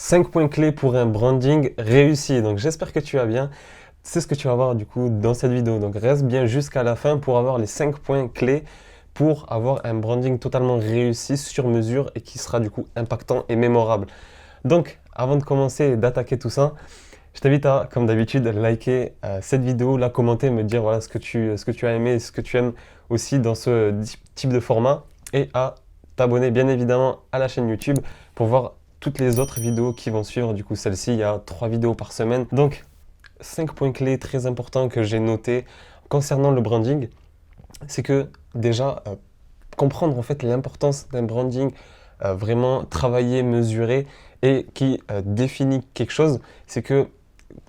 5 points clés pour un branding réussi. Donc j'espère que tu vas bien. C'est ce que tu vas voir du coup dans cette vidéo. Donc reste bien jusqu'à la fin pour avoir les 5 points clés pour avoir un branding totalement réussi sur mesure et qui sera du coup impactant et mémorable. Donc avant de commencer et d'attaquer tout ça, je t'invite à, comme d'habitude, liker cette vidéo, la commenter, me dire voilà ce que tu as aimé, ce que tu aimes aussi dans ce type de format et à t'abonner bien évidemment à la chaîne YouTube pour voir toutes les autres vidéos qui vont suivre. Du coup, celle-ci, il y a 3 vidéos par semaine. Donc, 5 points clés très importants que j'ai notés concernant le branding, c'est que déjà, comprendre en fait l'importance d'un branding vraiment travaillé, mesuré et qui définit quelque chose, c'est que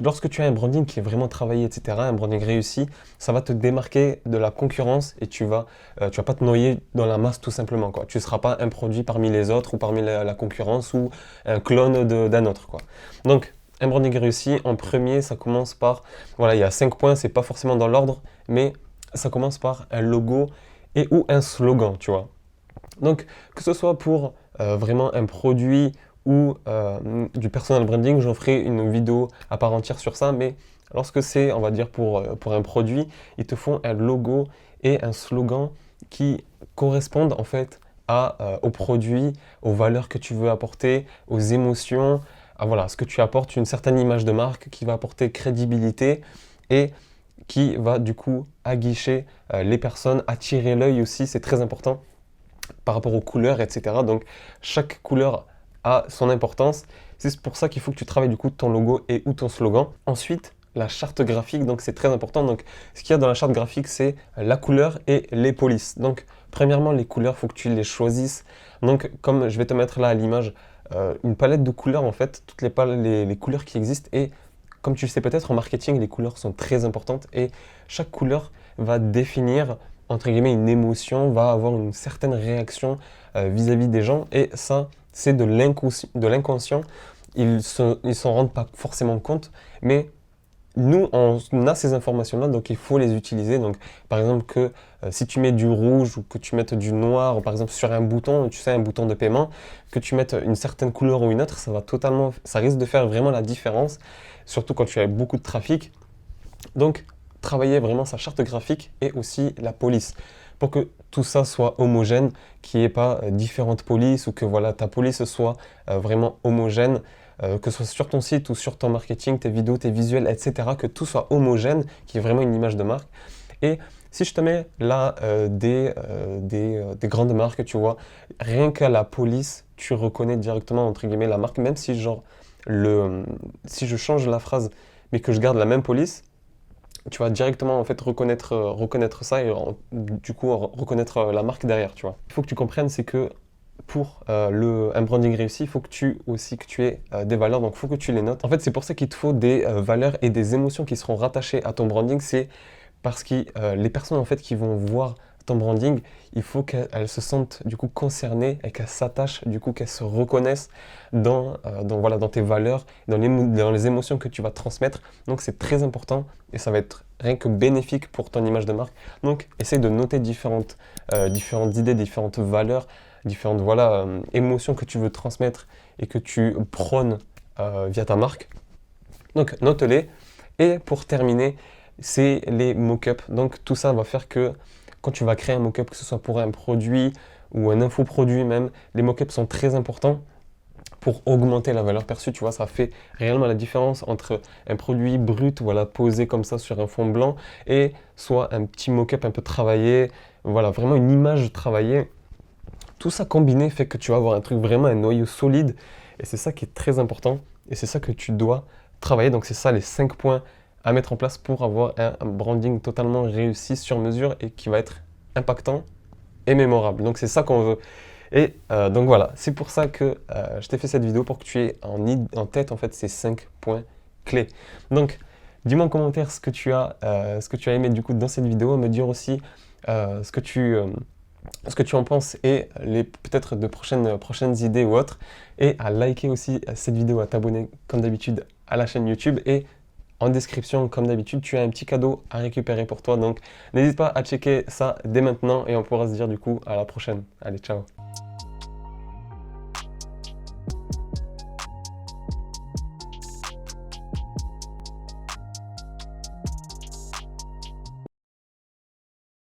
lorsque tu as un branding qui est vraiment travaillé, etc., un branding réussi, ça va te démarquer de la concurrence et tu vas pas te noyer dans la masse tout simplement, quoi. Tu ne seras pas un produit parmi les autres ou parmi la concurrence ou un clone d'un autre, quoi. Donc, un branding réussi, en premier, ça commence par, voilà, il y a 5 points, c'est pas forcément dans l'ordre, mais ça commence par un logo et ou un slogan, tu vois. Donc, que ce soit pour vraiment un produit ou du personal branding, j'en ferai une vidéo à part entière sur ça, mais lorsque c'est, on va dire, pour un produit, ils te font un logo et un slogan qui correspondent en fait au produit, aux valeurs que tu veux apporter, aux émotions, à voilà, ce que tu apportes, une certaine image de marque qui va apporter crédibilité et qui va du coup aguicher les personnes, attirer l'œil aussi, c'est très important par rapport aux couleurs, etc. Donc chaque couleur a son importance. C'est pour ça qu'il faut que tu travailles du coup ton logo et ou ton slogan. Ensuite, la charte graphique, donc c'est très important. Donc ce qu'il y a dans la charte graphique, c'est la couleur et les polices. Donc premièrement, les couleurs, il faut que tu les choisisses. Donc comme je vais te mettre là à l'image, une palette de couleurs en fait, toutes les couleurs qui existent. Et comme tu le sais peut-être, en marketing, les couleurs sont très importantes et chaque couleur va définir entre guillemets une émotion, va avoir une certaine réaction vis-à-vis des gens et ça, c'est de l'inconscient. Ils s'en rendent pas forcément compte, mais nous, on a ces informations-là, donc il faut les utiliser. Donc, par exemple, que si tu mets du rouge ou que tu mettes du noir, par exemple sur un bouton, tu sais, un bouton de paiement, que tu mettes une certaine couleur ou une autre, ça risque de faire vraiment la différence, surtout quand tu as beaucoup de trafic. Donc, travailler vraiment sa charte graphique et aussi la police pour que tout ça soit homogène, qu'il n'y ait pas différentes polices ou que voilà, ta police soit vraiment homogène, que ce soit sur ton site ou sur ton marketing, tes vidéos, tes visuels, etc., que tout soit homogène, qu'il y ait vraiment une image de marque. Et si je te mets là des grandes marques, tu vois, rien qu'à la police, tu reconnais directement entre guillemets la marque, même si genre si je change la phrase mais que je garde la même police, tu vas directement en fait reconnaître ça et du coup reconnaître la marque derrière, tu vois. Il faut que tu comprennes, c'est que pour un branding réussi, il faut que tu aies des valeurs, donc il faut que tu les notes. En fait, c'est pour ça qu'il te faut des valeurs et des émotions qui seront rattachées à ton branding. C'est parce que les personnes en fait qui vont voir ton branding, il faut qu'elles se sentent du coup concernées et qu'elles s'attachent, du coup qu'elles se reconnaissent dans tes valeurs, dans les émotions que tu vas transmettre. Donc c'est très important et ça va être rien que bénéfique pour ton image de marque. Donc essaye de noter différentes idées, différentes valeurs, différentes émotions que tu veux transmettre et que tu prônes via ta marque. Donc note-les. Et pour terminer, c'est les mock-ups. Donc tout ça va faire que quand tu vas créer un mock-up, que ce soit pour un produit ou un infoproduit même, les mock-ups sont très importants pour augmenter la valeur perçue. Tu vois, ça fait réellement la différence entre un produit brut, voilà, posé comme ça sur un fond blanc, et soit un petit mock-up un peu travaillé, voilà, vraiment une image travaillée. Tout ça combiné fait que tu vas avoir un truc vraiment, un noyau solide, et c'est ça qui est très important, et c'est ça que tu dois travailler. Donc c'est ça les 5 points à mettre en place pour avoir un branding totalement réussi sur mesure et qui va être impactant et mémorable. Donc c'est ça qu'on veut. Et donc voilà, c'est pour ça que je t'ai fait cette vidéo pour que tu aies en tête en fait ces 5 points clés. Donc dis-moi en commentaire ce que tu as aimé du coup dans cette vidéo, me dire aussi ce que tu en penses et peut-être de prochaines idées ou autres, et à liker aussi cette vidéo, à t'abonner comme d'habitude à la chaîne YouTube, et en description comme d'habitude tu as un petit cadeau à récupérer pour toi, donc n'hésite pas à checker ça dès maintenant et on pourra se dire du coup à la prochaine. Allez, ciao.